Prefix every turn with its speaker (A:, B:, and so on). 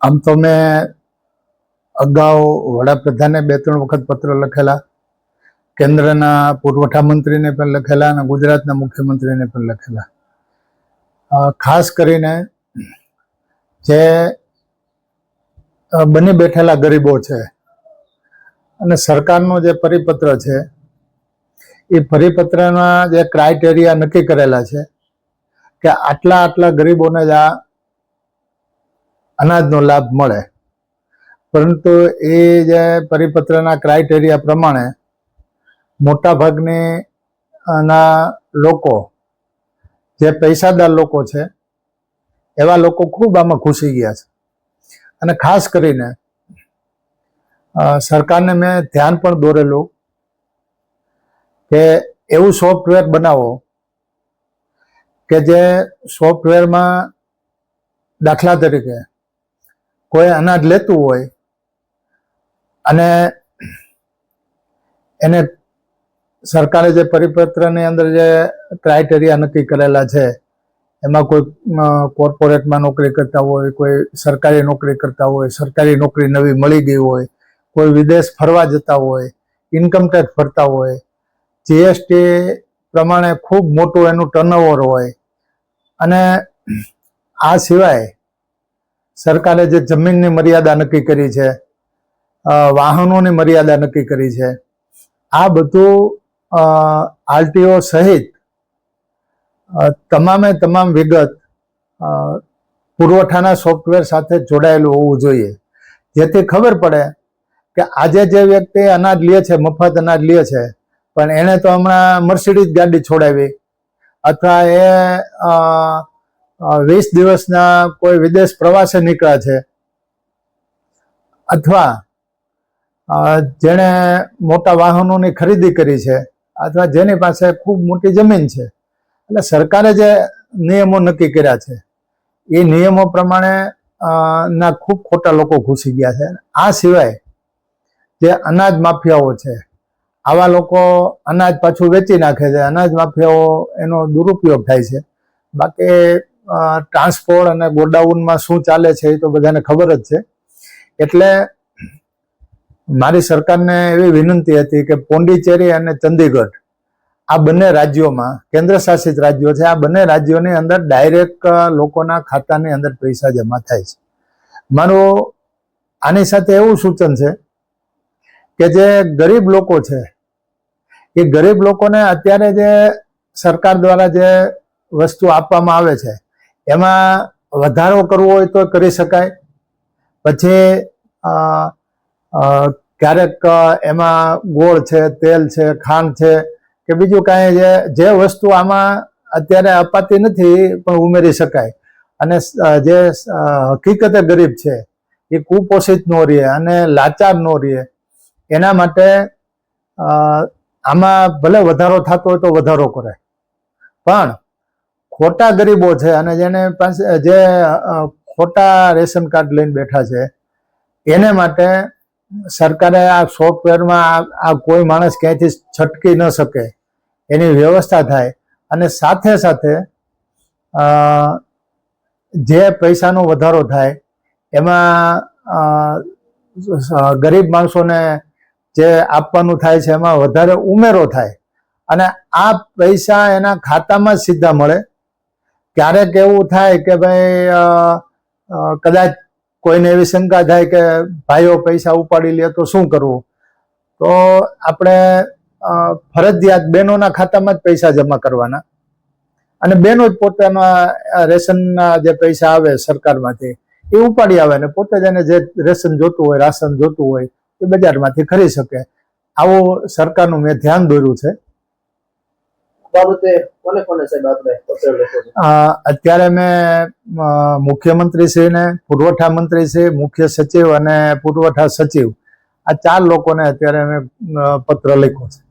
A: આમ તો મેં અગાઉ વડાપ્રધાને 2-3 વખત પત્ર લખેલા, કેન્દ્રના પુરવઠા મંત્રીને પણ લખેલા અને ગુજરાતના મુખ્યમંત્રીને પણ લખેલા. ખાસ કરીને જે બની બેઠેલા ગરીબો છે અને સરકારનો જે પરિપત્ર છે એ પરિપત્રના જે ક્રાઇટેરિયા નક્કી કરેલા છે કે આટલા ગરીબોને જ આ અનાજનો લાભ મળે, પરંતુ એ જે પરિપત્રના ક્રાઇટેરિયા પ્રમાણે મોટાભાગના લોકો જે પૈસાદાર લોકો છે એવા લોકો ખૂબ આમાં ઘૂસી ગયા છે. અને ખાસ કરીને સરકારને મેં ધ્યાન પણ દોરેલું કે એવું સોફ્ટવેર બનાવો કે જે સોફ્ટવેરમાં દાખલા તરીકે કોઈ અનાજ લેતું હોય અને એને સરકારે જે પરિપત્રની અંદર જે ક્રાઇટેરિયા નક્કી કરેલા છે એમાં કોઈ કોર્પોરેટમાં નોકરી કરતા હોય, કોઈ સરકારી નોકરી કરતા હોય, સરકારી નોકરી નવી મળી ગઈ હોય, કોઈ વિદેશ ફરવા જતા હોય, ઇન્કમટેક્સ ભરતા હોય, જીએસટી પ્રમાણે ખૂબ મોટું એનું ટર્નઓવર હોય, અને આ સિવાય સરકારે જે જમીનની મર્યાદા નક્કી કરી છે, વાહનોની મર્યાદા નક્કી કરી છે, આ બધું આરટીઓ સહિત તમામે તમામ વિગત પુરવઠાના સોફ્ટવેર સાથે જોડાયેલું હોવું જોઈએ, જેથી ખબર પડે કે આજે જે વ્યક્તિ અનાજ લે છે, મફત અનાજ લે છે, પણ એણે તો હમણાં મર્સિડીઝ ગાડી છોડાવી, અથવા એ 20 દિવસના કોઈ વિદેશ પ્રવાસે નીકળ્યા છે, અથવા જેણે મોટા વાહનોની ખરીદી કરી છે, અથવા જેની પાસે ખૂબ મોટી જમીન છે. એટલે સરકારે જે નિયમો નક્કી કર્યા છે એ નિયમો પ્રમાણે ના ખૂબ ખોટા લોકો ઘૂસી ગયા છે. આ સિવાય જે અનાજ માફિયાઓ છે, આવા લોકો અનાજ પાછું વેચી નાખે છે, અનાજ માફિયાઓ એનો દુરુપયોગ થાય છે. બાકી ટ્રાન્સપોર્ટ અને ગોડાઉનમાં શું ચાલે છે એ તો બધાને ખબર જ છે. એટલે મારી સરકારને એવી વિનંતી હતી કે પોંડિચેરી અને ચંદીગઢ આ બંને રાજ્યોમાં, કેન્દ્ર શાસિત રાજ્યો છે, આ બંને રાજ્યોની અંદર ડાયરેક્ટ લોકોના ખાતાની અંદર પૈસા જમા થાય છે. મારું આની સાથે એવું સૂચન છે કે જે ગરીબ લોકો છે એ ગરીબ લોકોને અત્યારે જે સરકાર દ્વારા જે વસ્તુ આપવામાં આવે છે એમાં વધારો કરવો હોય તો કરી શકાય. પછી ક્યારેક એમાં ગોળ છે, તેલ છે, ખાંડ છે કે બીજું કાંઈ જે વસ્તુ આમાં અત્યારે અપાતી નથી પણ ઉમેરી શકાય. અને જે હકીકતે ગરીબ છે એ કુપોષિત ન રહે અને લાચાર ન રહે એના માટે આમાં ભલે વધારો થતો હોય તો વધારો કરે, પણ ખોટા ગરીબો છે અને જેને પાસે જે ખોટા રેશન કાર્ડ લઈને બેઠા છે એને માટે સરકારે આ સોફ્ટવેરમાં આ કોઈ માણસ ક્યાંયથી છટકી ન શકે એની વ્યવસ્થા થાય. અને સાથે સાથે જે પૈસાનો વધારો થાય એમાં ગરીબ માણસોને જે આપવાનું થાય છે એમાં વધારે ઉમેરો થાય અને આ પૈસા એના ખાતામાં જ સીધા મળે. ક્યારેક એવું થાય કે ભાઈ કદાચ કોઈને એવી શંકા થાય કે ભાઈઓ પૈસા ઉપાડી લે તો શું કરવું, તો આપણે ફરજિયાત બહેનોના ખાતામાં જ પૈસા જમા કરવાના અને બહેનો જ પોતાના રેશનના જે પૈસા આવે સરકારમાંથી એ ઉપાડી આવે ને પોતે જ એને જે રેશન જોતું હોય, રાશન જોતું હોય એ બજારમાંથી ખરીદી શકે. આવું સરકારનું મેં ધ્યાન દોર્યું છે. અત્યારે મેં મુખ્યમંત્રીશ્રીને, પુરવઠા મંત્રીશ્રી, મુખ્ય સચિવ અને પુરવઠા સચિવ આ 4 લોકોને અત્યારે મેં પત્ર લખ્યો છે.